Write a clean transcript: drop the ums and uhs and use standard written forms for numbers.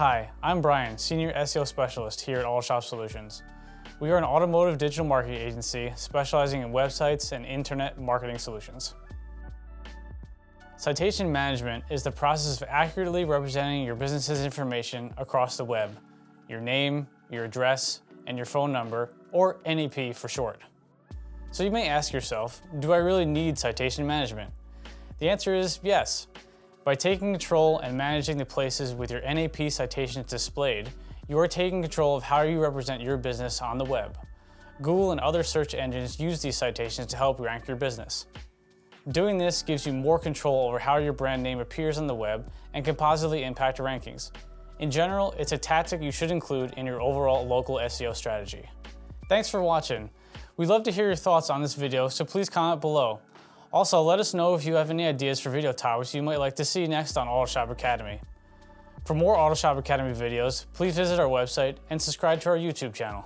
Hi, I'm Brian, Senior SEO Specialist here at Autoshop Solutions. We are an automotive digital marketing agency specializing in websites and internet marketing solutions. Citation management is the process of accurately representing your business's information across the web, your name, your address, and your phone number, or NAP for short. So you may ask yourself, do I really need citation management? The answer is yes. By taking control and managing the places with your NAP citations displayed, you are taking control of how you represent your business on the web. Google and other search engines use these citations to help rank your business. Doing this gives you more control over how your brand name appears on the web and can positively impact your rankings. In general, it's a tactic you should include in your overall local SEO strategy. Thanks for watching. We'd love to hear your thoughts on this video, so please comment below. Also, let us know if you have any ideas for video topics you might like to see next on Autoshop Academy. For more Autoshop Academy videos, please visit our website and subscribe to our YouTube channel.